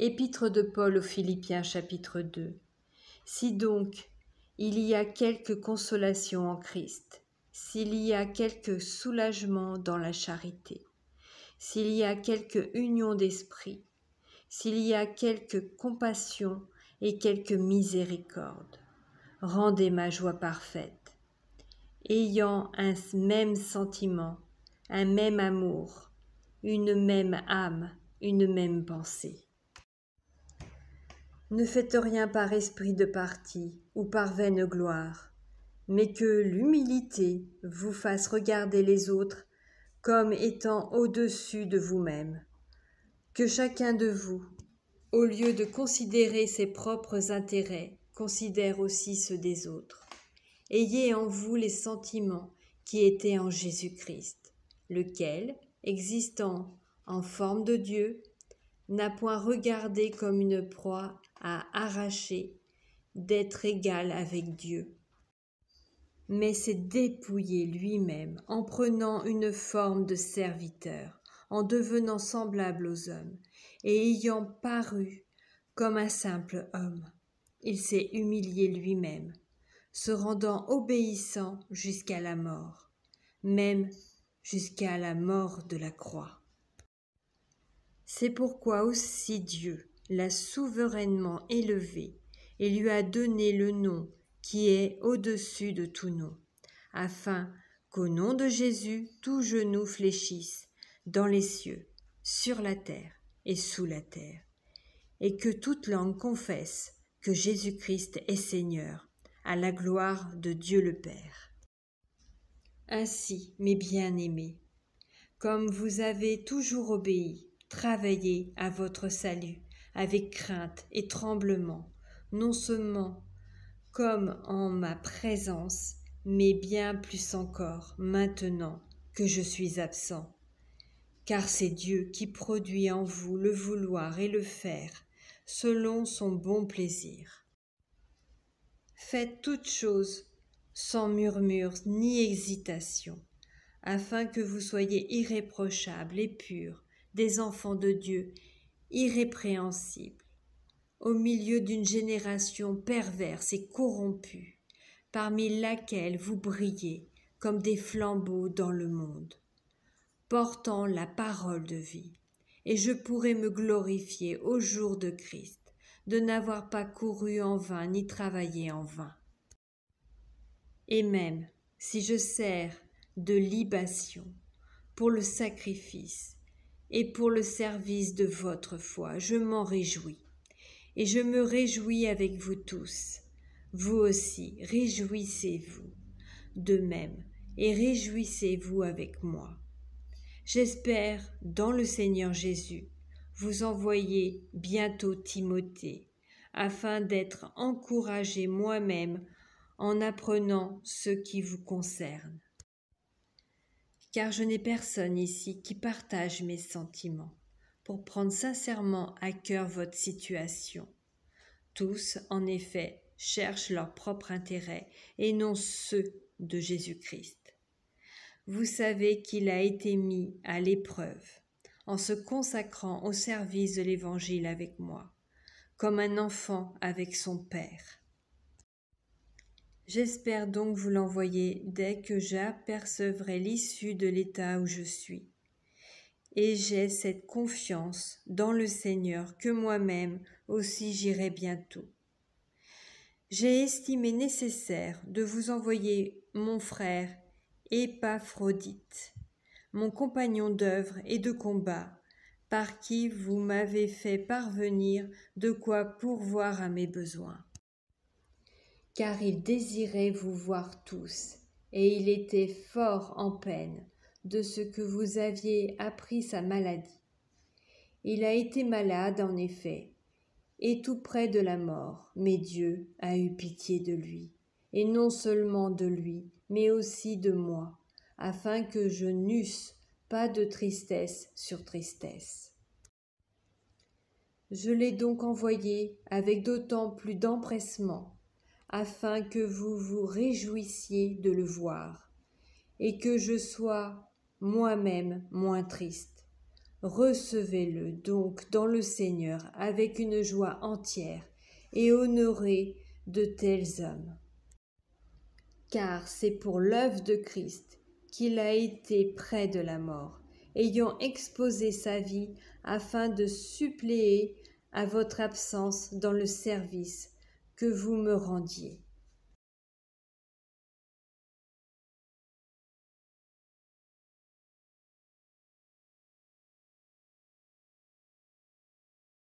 Épître de Paul aux Philippiens chapitre 2. Si donc il y a quelque consolation en Christ, s'il y a quelque soulagement dans la charité, s'il y a quelque union d'esprit, s'il y a quelque compassion et quelque miséricorde, rendez ma joie parfaite, ayant un même sentiment, un même amour, une même âme, une même pensée. Ne faites rien par esprit de parti ou par vaine gloire, mais que l'humilité vous fasse regarder les autres comme étant au-dessus de vous-même. Que chacun de vous, au lieu de considérer ses propres intérêts, considère aussi ceux des autres. Ayez en vous les sentiments qui étaient en Jésus-Christ, lequel, existant en forme de Dieu, n'a point regardé comme une proie à arracher d'être égal avec Dieu, mais s'est dépouillé lui-même en prenant une forme de serviteur, en devenant semblable aux hommes, et ayant paru comme un simple homme. Il s'est humilié lui-même, se rendant obéissant jusqu'à la mort, même jusqu'à la mort de la croix. C'est pourquoi aussi Dieu l'a souverainement élevé et lui a donné le nom qui est au-dessus de tout nom, afin qu'au nom de Jésus tout genou fléchisse dans les cieux, sur la terre et sous la terre, et que toute langue confesse que Jésus-Christ est Seigneur, à la gloire de Dieu le Père. Ainsi, mes bien-aimés, comme vous avez toujours obéi, travaillez à votre salut avec crainte et tremblement, non seulement comme en ma présence, mais bien plus encore maintenant que je suis absent. Car c'est Dieu qui produit en vous le vouloir et le faire, selon son bon plaisir. Faites toutes choses sans murmure ni hésitation, afin que vous soyez irréprochables et purs, des enfants de Dieu, irrépréhensibles, au milieu d'une génération perverse et corrompue, parmi laquelle vous brillez comme des flambeaux dans le monde, portant la parole de vie, et je pourrai me glorifier au jour de Christ, de n'avoir pas couru en vain ni travaillé en vain. Et même si je sers de libation pour le sacrifice et pour le service de votre foi, je m'en réjouis. Et je me réjouis avec vous tous. Vous aussi, réjouissez-vous de même et réjouissez-vous avec moi. J'espère, dans le Seigneur Jésus, vous envoyer bientôt Timothée, afin d'être encouragé moi-même en apprenant ce qui vous concerne. Car je n'ai personne ici qui partage mes sentiments, pour prendre sincèrement à cœur votre situation. Tous, en effet, cherchent leur propre intérêt et non ceux de Jésus-Christ. Vous savez qu'il a été mis à l'épreuve en se consacrant au service de l'Évangile avec moi, comme un enfant avec son père. J'espère donc vous l'envoyer dès que j'apercevrai l'issue de l'état où je suis. Et j'ai cette confiance dans le Seigneur que moi-même aussi j'irai bientôt. J'ai estimé nécessaire de vous envoyer mon frère Épaphrodite, mon compagnon d'œuvre et de combat, par qui vous m'avez fait parvenir de quoi pourvoir à mes besoins. Car il désirait vous voir tous, et il était fort en peine de ce que vous aviez appris sa maladie. Il a été malade, en effet, et tout près de la mort, mais Dieu a eu pitié de lui, et non seulement de lui, mais aussi de moi, afin que je n'eusse pas de tristesse sur tristesse. Je l'ai donc envoyé avec d'autant plus d'empressement, afin que vous vous réjouissiez de le voir, et que je sois moi-même moins triste, Recevez-le donc dans le Seigneur avec une joie entière et honorez de tels hommes. Car c'est pour l'œuvre de Christ qu'il a été près de la mort, ayant exposé sa vie afin de suppléer à votre absence dans le service que vous me rendiez.